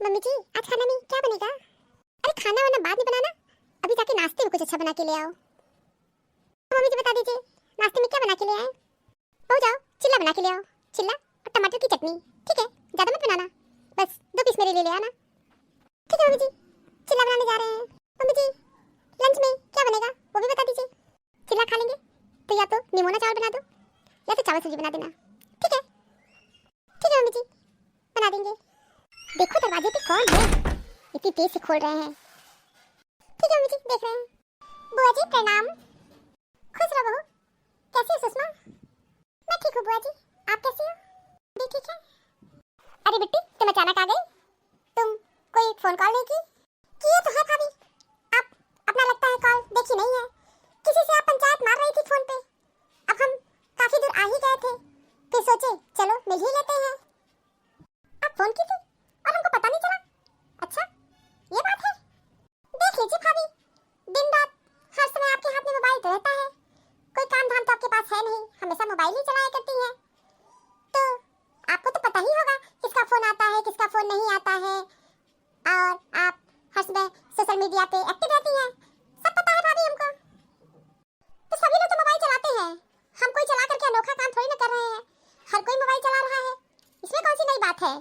Mummy जी आज खाना में क्या बनेगा? अरे खाना वाना बाद में बनाना, अभी जाके नाश्ते में कुछ अच्छा बना के ले आओ। मम्मी जी बता दीजिए नाश्ते में क्या बना के ले आए? हो जाओ चिल्ला बना के ले आओ, चिल्ला और टमाटर की चटनी। ठीक है ज्यादा मत बनाना, बस 2 पीस मेरे लिए ले आना। ठीक है मम्मी जी, चिल्ला बनाने जा रहे हैं। मम्मी जी लंच में क्या बनेगा वो भी बता दीजिए। चिल्ला खा लेंगे तो या तो निमोना चावल बना दो या तो चावल सब्जी बना देना। ठीक है मम्मी जी बना देंगे। देखो दरवाजे पे कौन है, इतनी तेज से खोल रहे हैं। ठीक है मम्मी जी देख रहे हैं। बुआ जी प्रणाम। खुश रहो बहू। कैसी हो सुषमा? मैं ठीक हूँ बुआ जी, आप कैसी हो? भी ठीक है। अरे बिट्टी तुम अचानक आ गई, तुम कोई फोन कॉल नहीं की? किए तो है भाभी, आप अपना लगता है कॉल देखी नहीं है। किसी से आप पंचायत मार रही थी फोन पे, अब हम काफी दूर आ ही गए थे, फिर सोचे चलो मिल ही लेते हैं। आप फोन की थी और हमको पता नहीं चला? अच्छा ये बात है। देख लीजिए भाभी, दिन रात हर समय आपके हाथ में मोबाइल तो रहता है, कोई काम धाम तो आपके पास है नहीं, हमेशा मोबाइल ही चलाया करती हैं। तो आपको तो पता ही होगा किसका फोन आता है किसका फोन नहीं आता है, और आप हर समय सोशल मीडिया पे एक्टिव रहती हैं, सब पता है भाभी हमको। तो सभी लोग तो मोबाइल चलाते हैं, हम कोई चला करके अनोखा काम थोड़ी ना कर रहे हैं, हर कोई मोबाइल चला रहा है, इसमें कौन सी नई बात है।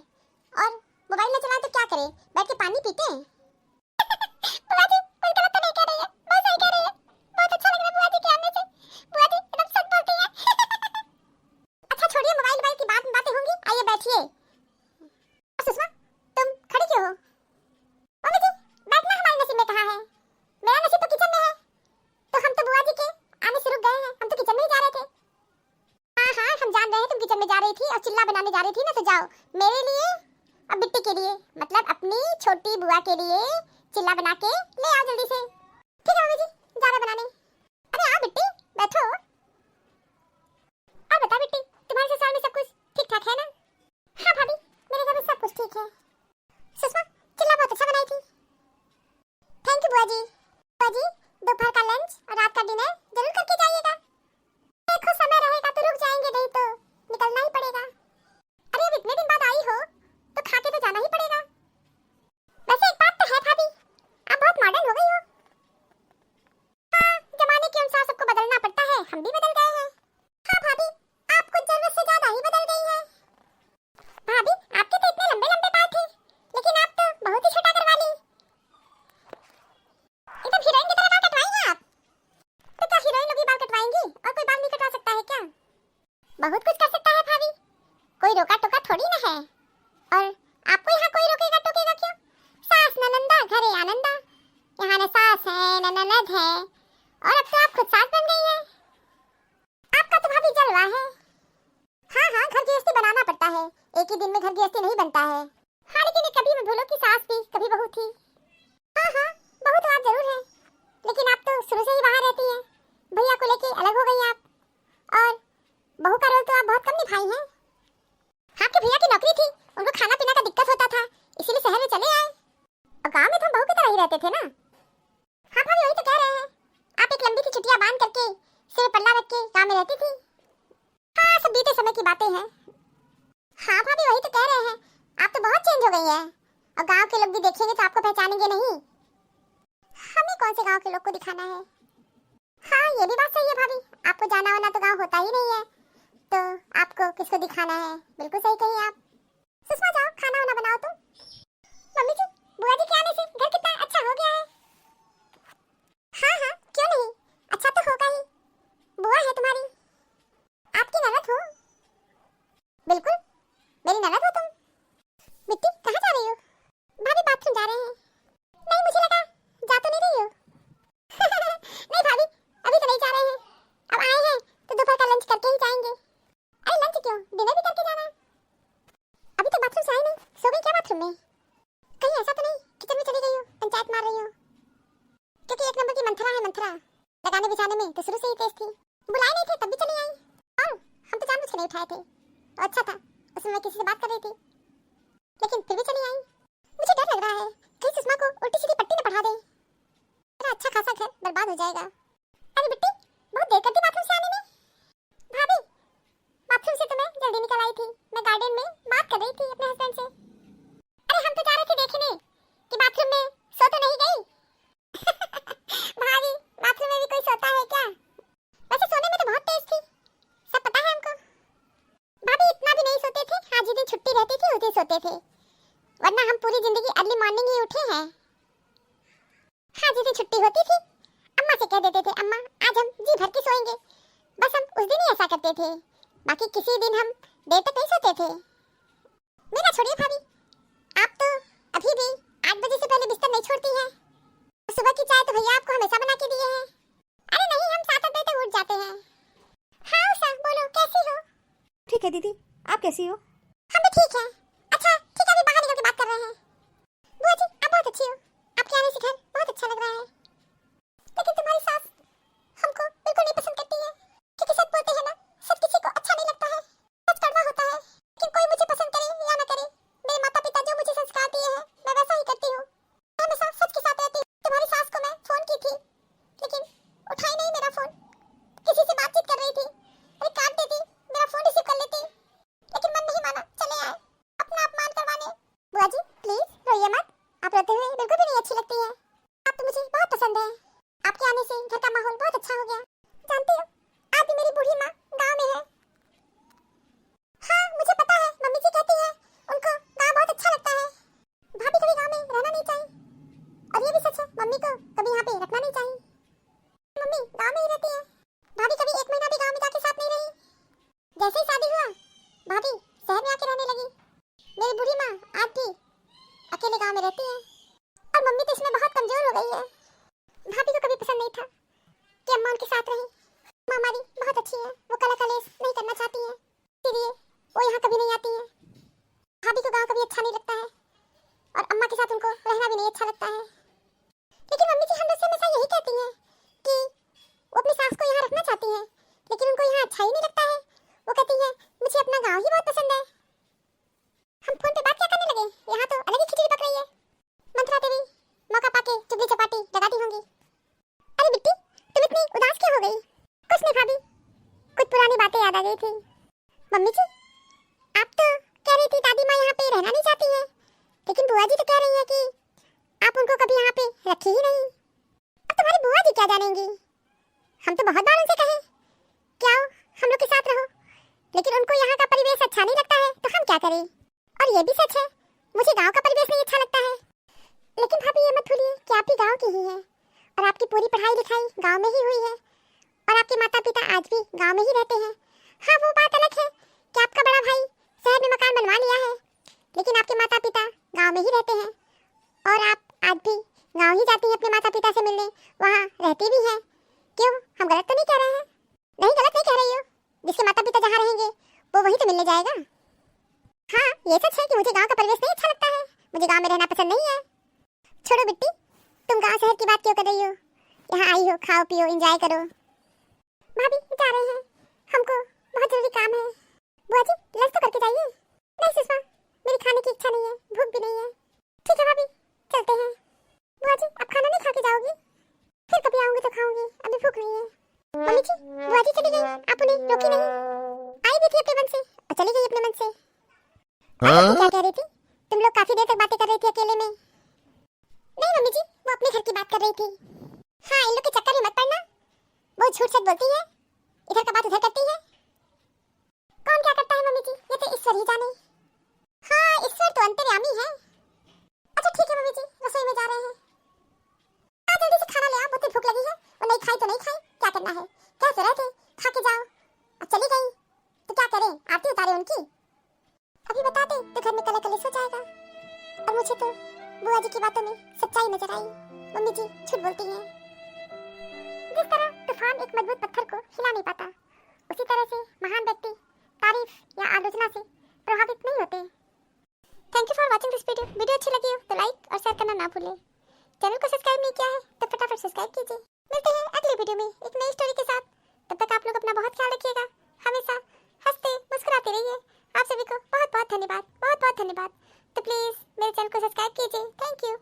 और मोबाइल न चलाए तो क्या करें, बैठ के पानी पीते हैं। बुआ जी कुछ गलत तो नहीं कह रही है, बहुत सही कह रही है, बहुत अच्छा लग रहा है बुआ जी के आने से, बुआ जी एकदम सच बोलती है। अच्छा छोड़िए मोबाइल की बातें होंगी, आइए बैठिए। सुषमा तुम खड़ी क्यों हो? मम्मी जी बैठना हमारे नसीब में कहाँ है, मेरा नसीब तो किचन में है, तो हम तो बुआ जी के आने से रुक गए हैं, हम तो किचन में ही जा रहे थे। हाँ हम जान रहे हैं तुम किचन में जा रही थी और चिल्ला बनाने जा रही थी ना, तो जाओ मेरे लिए और बिट्टी के लिए, मतलब अपनी छोटी बुआ के लिए चिल्ला बना के ले आओ जल्दी से। ठीक है मम्मी जी जा रहे बनाने। अरे आओ बिट्टी बैठो। और बता बिट्टी तुम्हारे ससुराल में सब कुछ ठीक ठाक है ना? हाँ भाभी मेरे घर में सब कुछ ठीक है। सुषमा चिल्ला बहुत अच्छा बनाई थी। थैंक यू बुआ जी। बुआ जी दोपहर का लंच और रात का डिनर जरूर करके जाइएगा। देखो समय रहेगा तो रुक जाएंगे, नहीं तो निकलना ही पड़ेगा। अरे अब इतने दिन बाद आई हो तो खा के तो जाना ही पड़ेगा। वैसे एक बात तो है भाभी, आप बहुत मॉडर्न हो गई हो। हाँ जमाने के अनुसार सबको बदलना पड़ता है, हम भी बदल गए हैं। हाँ भाभी आप कुछ जरूरत से ज्यादा ही बदल गई हैं। भाभी आपके तो इतने लंबे लंबे बाल थे, लेकिन आप तो बहुत ही छोटा करवा ली, एकदम हीरोइन की तरह बाल कटवाई हैं आप। तो क्या हीरोइन लोग ही बाल कटवाएंगी और कोई बाल नहीं कटवा सकता है क्या? बहुत कुछ कर सकता है भाभी, कोई रोका टोका थोड़ी ना है। और आपको यहाँ कोई रोकेगा टोकेगा क्यों? सास ननंदा घरे आनंदा, यहाँ न सास है न ननद है, और अब तो आप खुद सास बन गई हैं। आपका तो भाभी जलवा है। हाँ घर गृहस्थी बनाना पड़ता है, एक ही दिन में घर गृहस्थी नहीं बनता है। हाँ लेकिन कभी मैं भूलो कि सास भी कभी बहू थी। हाँ बहू तो आप जरूर है, लेकिन आप तो शुरू से ही बाहर रहती हैं, भैया को लेके अलग हो गई आप, और बहू का रोल तो आप बहुत कम निभाई हैं। आपके भैया की नौकरी थी, उनको खाना पीना का दिक्कत होता था, इसीलिए शहर में चले आए, और गांव में तो हम बहू की तरह ही रहते थे ना। हाँ भाभी वही तो कह रहे हैं, आप एक लंबी सी चुटिया बांध करके सिर पल्ला रख के गांव में रहती थी। हाँ सब बीते समय की बातें हैं। हाँ भाभी वही तो कह रहे हैं, आप तो बहुत चेंज हो गई हैं, और गाँव के लोग भी देखेंगे तो आपको पहचानेंगे नहीं। हमें कौन से गाँव के लोग को दिखाना है? हाँ ये भी बात सही है भाभी, आपको जाना वाना तो गाँव होता ही नहीं है, तो आपको किसको दिखाना है? बिल्कुल सही कही आप। सुषमा जाओ खाना वाना बनाओ तुम। मम्मी जी बुआ जी के आने से घर कितना अच्छा हो गया है। हाँ क्यों नहीं, अच्छा तो होगा ही, बुआ है तुम्हारी, आपकी ननद हो। बिल्कुल मेरी ननद हो तुम। बिट्टी कहाँ जा रही हो? भाभी बाथरूम जा रहे हैं। नहीं मुझे लगा जा तो नहीं रही हो। नहीं भाभी अभी तो नहीं जा रहे हैं, अब आए हैं तो दोपहर का लंच करके ही जाएंगे। अरे लंच क्यों, डिनर भी करके जाना। अभी तो बाथरूम से आई नहीं, सो गई क्या बाथरूम में? कहीं ऐसा तो नहीं किचन में चली गई हो, पंचायत मार रही हो? क्योंकि एक नंबर की मंथरा है, मंथरा लगाने बिछाने में तो शुरू से ही तेज थी, बुलाए नहीं थे तब भी चली आई। और हम तो जानबूझ के नहीं उठाए थे, तो अच्छा था, उसमें मैं किसी से बात कर रही थी, लेकिन फिर भी चली आई। मुझे डर लग रहा है कहीं सुषमा को उल्टी सीधी पट्टी न पढ़ा दे, मेरा अच्छा खासा घर बर्बाद हो जाएगा। अरे बिट्टी बहुत देर कर दी बाथरूम से आने में। भाभी बाथरूम से तो मैं जल्दी निकल आई थी, मैं गार्डन में बात कर रही थी अपने हस्बैंड से। अरे हम तो जा रहे थे देखे पूरी जिंदगी अर्ली मॉर्निंग ही उठे हैं। हाँ, जिस दिन छुट्टी होती थी अम्मा से कह देते थे, अम्मा आज हम जी भर के सोएंगे। बस हम उस दिन ही ऐसा करते थे, बाकी किसी दिन हम देर तक नहीं सोते थे। मेरा छोड़िए भाभी, आप तो अभी भी 8 बजे से पहले बिस्तर नहीं छोड़ती हैं। सुबह की चाय तो भैया आपको हमेशा बना के दिए हैं। अरे नहीं, हम 7-8 बजे तक उठ जाते हैं। हाँ उषा, बोलो कैसी हो? ठीक है दीदी, आप कैसी हो? हम भी ठीक हैं। अच्छा ठीक है, अभी बाहर निकल के बात कर रहे हैं। बुआ जी आप बहुत अच्छी हो, आपके आने से घर बहुत अच्छा लग रहा है। लेकिन तुम्हारी सास हमको बिल्कुल नहीं पसंद करती है, क्योंकि सब बोलते हैं ना, सब किसी को अच्छा नहीं लगता है, सच कड़वा होता है। लेकिन कोई मुझे पसंद करे या ना करे, मेरे माता पिता जो मुझे संस्कार दिए हैं मैं वैसा ही करती हूँ। मैं हमेशा सच के साथ रहती हूँ। तुम्हारी सास को मैं फोन की थी, लेकिन उठाई नहीं मेरा फोन। किसी से बातचीत कर रही थी, अरे काट देती, मेरा फोन रिसीव कर लेती, लेकिन मन नहीं माना, चले आए अपना अपमान करवाने। बुआ जी प्लीज रोइए मत, आप रोते हुए बिल्कुल भी नहीं अच्छी लगती है। आप तो मुझे बहुत पसंद है, आपके आने से घर का माहौल बहुत अच्छा हो गया। जानती हो, आज भी मेरी बूढ़ी माँ गाँव में है। हाँ मुझे पता है, मम्मी जी कहती है उनको गाँव बहुत अच्छा लगता है। भाभी कभी गाँव में रहना नहीं चाहिए, और ये भी सच है, मम्मी को कभी यहाँ पे रखना नहीं चाहिए। मम्मी गाँव में ही रहती है, भाभी कभी 1 महीना भी गाँव में जाके साथ नहीं रही। जैसे ही शादी हुआ भाभी शहर में आके रहने लगी। मेरी बूढ़ी माँ आज भी अकेले गाँव में रहती है, और मम्मी तो इसमें बहुत कमजोर हो गई है। भाभी को कभी पसंद नहीं था कि अम्मा उनके साथ रहे। माँ हमारी बहुत अच्छी है, वो कला कलेश नहीं करना चाहती है, इसलिए वो यहाँ कभी नहीं आती है। भाभी को गाँव कभी अच्छा नहीं लगता है, और अम्मा के साथ उनको रहना भी नहीं अच्छा लगता है। लेकिन मम्मी जी हम लोग से हमेशा यही कहती हैं कि वो अपनी सास को यहाँ रखना चाहती हैं, लेकिन उनको यहाँ अच्छा ही नहीं लगता है। वो कहती है मुझे अपना गाँव ही बहुत पसंद है। हम फोन पे बात क्या करने लगे, यहाँ तो अलग ही खिचड़ी पक रही है। मंत्रा देवी मौका पाके चुगली चपाटी लगाती होंगी। अरे बिट्टी तुम इतनी उदास क्यों हो गई? कुछ नहीं भाभी, कुछ पुरानी बातें याद आ गई थी। मम्मी जी आप तो कह रही थी दादी माँ यहाँ पे रहना नहीं चाहती है, लेकिन बुआ जी तो कह रही है कि आप उनको कभी यहाँ पे रखी ही नहीं। अब तुम्हारी बुआ जी क्या जानेंगी, हम तो बहुत बार उनसे कहे क्या हो हम लोग के साथ रहो, लेकिन उनको यहाँ का परिवेश अच्छा नहीं लगता है, तो हम क्या करें। और ये भी सच है, मुझे गाँव का परिवेश नहीं अच्छा लगता है। लेकिन भाभी ये मत भूलिए कि आप भी गाँव की ही है, और आपकी पूरी पढ़ाई लिखाई गाँव में ही हुई है, और आपके माता पिता आज भी गाँव में ही रहते हैं। हाँ वो बात अलग है कि आपका बड़ा भाई शहर में मकान बनवा लिया है, लेकिन आपके माता पिता गाँव में ही रहते हैं, और आप आज भी गाँव ही जाती हैं अपने माता पिता से मिलने, वहाँ रहती भी हैं। क्यों, हम गलत तो नहीं कह रहे हैं? नहीं गलत नहीं कह रही हो, जिसके माता पिता जहाँ रहेंगे वो वहीं तो मिलने जाएगा। हाँ ये सच है कि मुझे गाँव का परिवेश नहीं अच्छा लगता है, मुझे गाँव में रहना पसंद नहीं है। छोड़ो बिट्टी, तुम गाँव शहर की बात क्यों कर रही हो, यहाँ आई हो खाओ पियो एंजॉय करो। भाभी जा रहे हैं, हमको बहुत जरूरी काम है। बुआ जी लंच तो करके जाइए। नहीं सुषमा, मेरी खाने की इच्छा नहीं है, भूख भी नहीं है। ठीक है भाभी चलते हैं। बुआ जी आप खाना नहीं खा के जाओगी? फिर कभी आऊंगी तो खाऊंगी, अभी भूख नहीं है। मम्मी जी बुआ जी चली गई, आप उन्हें रोकी नहीं? आई भी थी अपने मन से और चली गई अपने मन से। क्या कह रही थी? तुम लोग काफी देर तक बातें कर रही थी अकेले में। नहीं मम्मी जी, वो अपने घर की बात कर रही थी। हाँ इन लोग के चक्कर में मत पड़ना, वो झूठ सच बोलती है, इधर का बात उधर करती है। कौन क्या करता है मम्मी जी, ये तो ईश्वर ही जाने। हाँ ईश्वर तो अंतर्यामी है। अच्छा ठीक है मम्मी जी, रसोई में जा रहे हैं। हाँ जल्दी से खाना ले आओ, बहुत भूख लगी है, और नहीं खाई तो नहीं खाई, क्या करना है, कह तो रहे थे खा के जाओ। अब चली गई तो क्या करें, आरती उतारे उनकी। अभी बता दे तो घर में कला कलेश हो जाएगा। और मुझे तो बुआ जी की बातों में सच्चाई नजर आई, मम्मी जी झूठ बोलती हैं। जिस तरह तूफान एक मजबूत पत्थर को हिला नहीं पाता, उसी तरह से महान व्यक्ति तारीफ या आलोचना से प्रभावित नहीं होते। Thank you for watching this video. Video अच्छी लगी हो तो लाइक और शेयर करना ना भूलें। चैनल को सब्सक्राइब नहीं किया है तो फटाफट सब्सक्राइब कीजिए। मिलते हैं अगले वीडियो में एक नई स्टोरी के साथ। तब तक आप लोग अपना बहुत ख्याल रखिएगा, हमेशा हंसते मुस्कुराते रहिए। आप सभी को बहुत बहुत धन्यवाद, बहुत बहुत धन्यवाद। तो प्लीज़ मेरे चैनल को सब्सक्राइब कीजिए। Thank you.